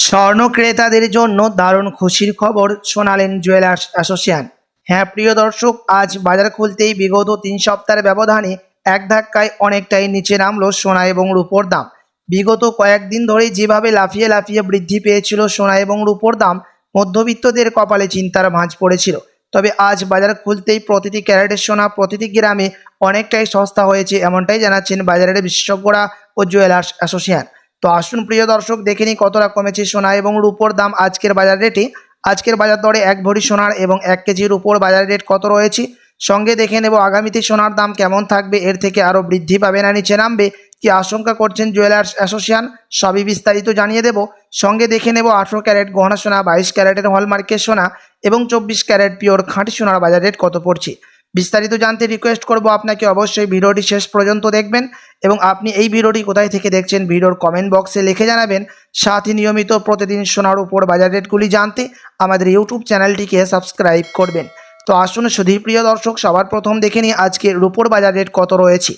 স্বর্ণ ক্রেতাদের জন্য দারুণ খুশির খবর শোনালেন জুয়েলার্স অ্যাসোসিয়েশন। হ্যাঁ প্রিয় দর্শক, আজ বাজার খুলতেই বিগত 3 সপ্তাহের ব্যবধানে এক ধাক্কায় অনেকটাই নিচে নামলো সোনা এবং রূপোর দাম। বিগত কয়েকদিন ধরেই যেভাবে লাফিয়ে লাফিয়ে বৃদ্ধি পেয়েছিল সোনা এবং রূপোর দাম, মধ্যবিত্তদের কপালে চিন্তার ভাঁজ পড়েছিল। তবে আজ বাজার খুলতেই প্রতিটি ক্যারেটের সোনা প্রতিটি গ্রামে অনেকটাই সস্তা হয়েছে, এমনটাই জানাচ্ছেন বাজারের বিশেষজ্ঞরা ও জুয়েলার্স অ্যাসোসিয়েশন। তো আসুন প্রিয় দর্শক, দেখে নিই কতটা কমেছে সোনা এবং রূপোর দাম আজকের বাজার রেটে। আজকের বাজার দরে 1 ভরি সোনার এবং 1 কেজি রূপোর বাজার রেট কত রয়েছে, সঙ্গে দেখে নেব আগামীতে সোনার দাম কেমন থাকবে, এর থেকে আরও বৃদ্ধি পাবে না নিচে নামবে কি আশঙ্কা করছেন জুয়েলার্স অ্যাসোসিয়েশন, সবই বিস্তারিত জানিয়ে দেব। সঙ্গে দেখে নেব 18 ক্যারেট গহনা সোনা, 22 ক্যারেটের হলমার্কের সোনা এবং 24 ক্যারেট পিওর খাঁটি সোনার বাজার রেট কত পড়ছে। বিস্তারিত জানতে রিকোয়েস্ট করব আপনাকে অবশ্যই ভিডিওটি শেষ পর্যন্ত দেখবেন এবং আপনি এই ভিডিওটি কোথায় থেকে দেখছেন ভিডিওর কমেন্ট বক্সে লিখে জানাবেন। সাথে নিয়মিত প্রতিদিন সোনার উপর বাজার রেটগুলি জানতে আমাদের ইউটিউব চ্যানেলটিকে সাবস্ক্রাইব করবেন। তো আসুন সুধী প্রিয় দর্শক, সবার প্রথম দেখে নিই আজকে রূপোর বাজার রেট কত রয়েছে।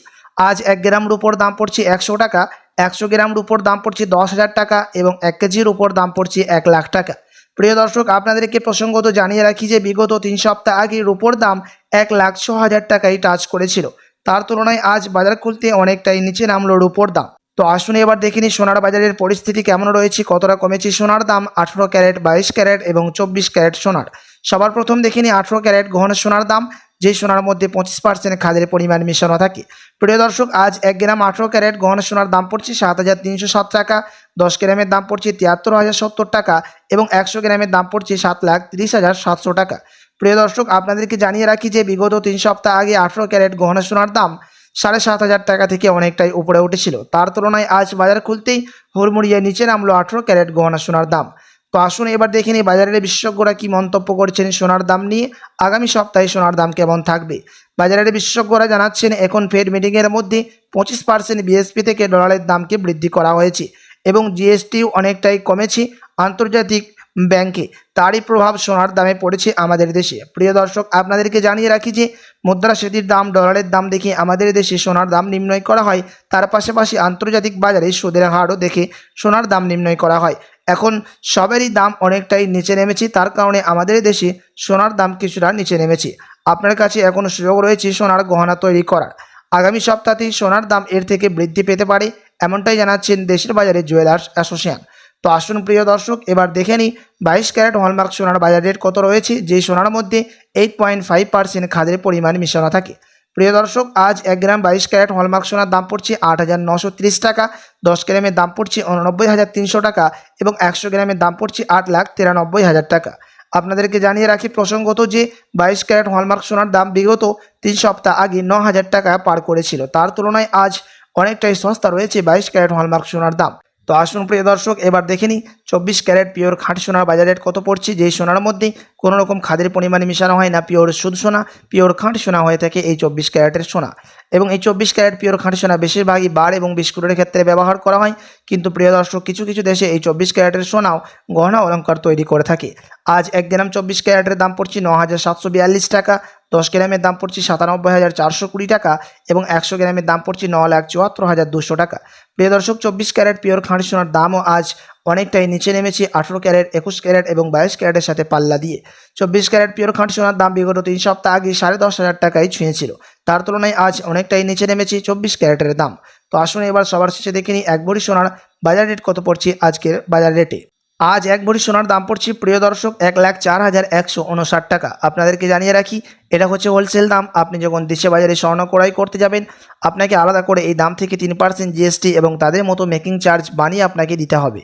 আজ 1 গ্রাম রূপোর দাম পড়ছে 100 টাকা, 100 গ্রাম রূপোর দাম পড়ছে 10,000 টাকা এবং 1 কেজির উপর দাম পড়ছে 1 লাখ টাকা। প্রিয় দর্শক, আপনাদেরকে প্রসঙ্গত জানিয়ে রাখি যে বিগত 3 সপ্তাহ আগে রূপোর দাম 1,06,000 টাকায় টাচ করেছিল। তার তুলনায় আজ বাজার খুলতে অনেকটাই নিচে নামলো রূপোর দাম। তো আসুন এবার দেখে নিই সোনার বাজারের পরিস্থিতি কেমন রয়েছে, কতটা কমেছে সোনার দাম 18 ক্যারেট, 22 ক্যারেট এবং 24 ক্যারেট সোনার। সবার প্রথম দেখে নিই 18 ক্যারেট গহনা সোনার দাম, যে সোনার মধ্যে 25% খাদের পরিমাণ মেশানো থাকে। প্রিয় দর্শক, আজ 1 গ্রাম 18 ক্যারেট গহনা সোনার দাম পড়ছে 7,307 টাকা, 10 গ্রামের দাম পড়ছে 73,070 টাকা এবং 100 গ্রামের দাম পড়ছে 7,30,700 টাকা। প্রিয় দর্শক, আপনাদেরকে জানিয়ে রাখি যে বিগত 3 সপ্তাহ আগে 18 ক্যারেট গহনা সোনার দাম 7,500 টাকা থেকে অনেকটাই উপরে উঠেছিল। তার তুলনায় আজ বাজার খুলতেই হুড়মুড়িয়ে নিচে নামলো 18 ক্যারেট গহনা সোনার দাম। তো আসুন এবার দেখে নিই বাজারের বিশেষজ্ঞরা কি মন্তব্য করছেন সোনার দাম নিয়ে, আগামী সপ্তাহে সোনার দাম কেমন থাকবে। বাজারের বিশেষজ্ঞরা জানাচ্ছেন এখন ফেড মিটিংয়ের মধ্যে 25% বিএসপি থেকে ডলারের দামকে বৃদ্ধি করা হয়েছে এবং জিএসটিও অনেকটাই কমেছে আন্তর্জাতিক ব্যাংকে, তারই প্রভাব সোনার দামে পড়েছে আমাদের দেশে। প্রিয় দর্শক, আপনাদেরকে জানিয়ে রাখি যে মুদ্রাস্ফীতির দাম, ডলারের দাম দেখে আমাদের দেশে সোনার দাম নির্ণয় করা হয়, তার পাশাপাশি আন্তর্জাতিক বাজারে সুদের হারও দেখে সোনার দাম নির্ণয় করা হয়। এখন সবেরই দাম অনেকটাই নিচে নেমেছে, তার কারণে আমাদের দেশে সোনার দাম কিছুটা নিচে নেমেছে। আপনার কাছে এখন সুযোগ রয়েছে সোনার গহনা তৈরি করার। আগামী সপ্তাহতেই সোনার দাম এর থেকে বৃদ্ধি পেতে পারে, এমনটাই জানাচ্ছেন দেশের বাজারে জুয়েলার্স অ্যাসোসিয়েশন। তো আসুন প্রিয় দর্শক, এবার দেখে নিই 22 ক্যারেট হলমার্ক সোনার বাজার রেট কত রয়েছে, যেই সোনার মধ্যে 8.5% খাদের পরিমাণ মিশানো থাকে। প্রিয় দর্শক, আজ 1 গ্রাম 22 ক্যারেট হলমার্ক সোনার দাম পড়ছে 8,930 টাকা, 10 গ্রামের দাম পড়ছে 89,300 টাকা এবং 100 গ্রামের দাম পড়ছে 8,93,000 টাকা। আপনাদেরকে জানিয়ে রাখি প্রসঙ্গত যে 22 ক্যারেট হলমার্ক সোনার দাম বিগত 3 সপ্তাহ আগে 9,000 টাকা পার করেছিল, তার তুলনায় আজ অনেকটাই সস্তা রয়েছে 22 ক্যারেট হলমার্ক সোনার দাম। তো আসুন প্রিয় দর্শক, এবার দেখে নিই 24 ক্যারেট পিওর খাঁটি সোনার বাজার রেট কত পড়ছে, যেই সোনার মধ্যে কোনো রকম খাদের পরিমাণে মিশানো হয় না, পিওর শুদ্ধ সোনা, পিওর খাঁটি সোনা হয়ে থাকে এই 24 ক্যারেটের সোনা। এবং এই 24 ক্যারেট পিওর খাঁটি সোনা বেশিরভাগই বার এবং বিস্কুটের ক্ষেত্রে ব্যবহার করা হয়, কিন্তু প্রিয় দর্শক কিছু কিছু দেশে এই 24 ক্যারেটের সোনাও গহনা অলঙ্কার তৈরি করে থাকে। আজ 1 গ্রাম 24 ক্যারেটের দাম পড়ছে 9,742 টাকা, 10 গ্রামের দাম পড়ছে 97,420 টাকা এবং 100 গ্রামের দাম পড়ছে 9,74,200 টাকা। প্রিয় দর্শক, 24 ক্যারেট পিওর খাঁটি সোনার দামও আজ অনেকটাই নিচে নেমেছে 18 ক্যারেট, 21 ক্যারেট এবং 22 ক্যারেটের সাথে পাল্লা দিয়ে। 24 ক্যারেট পিওর খাঁটি সোনার দাম বিগত 3 সপ্তাহ আগে 10,500 টাকায় ছুঁয়েছিল, তার তুলনায় আজ অনেকটাই নিচে নেমেছে 24 ক্যারেটের দাম। তো আসুন এবার সবার শেষে দেখে নিই 1 ভরি সোনার বাজার রেট কত পড়ছে আজকের বাজার রেটে। আজ 1 ভরি সোনার দাম পড়ছে প্রিয় দর্শক 1,04,159 টাকা। আপনাদেরকে জানিয়ে রাখি এটা হচ্ছে হোলসেল দাম। আপনি যখন দেশে বাজারে স্বর্ণ ক্রয় করতে যাবেন, আপনাকে আলাদা করে এই দাম থেকে 3% জিএসটি এবং তাদের মতো মেকিং চার্জ বানিয়ে আপনাকে দিতে হবে।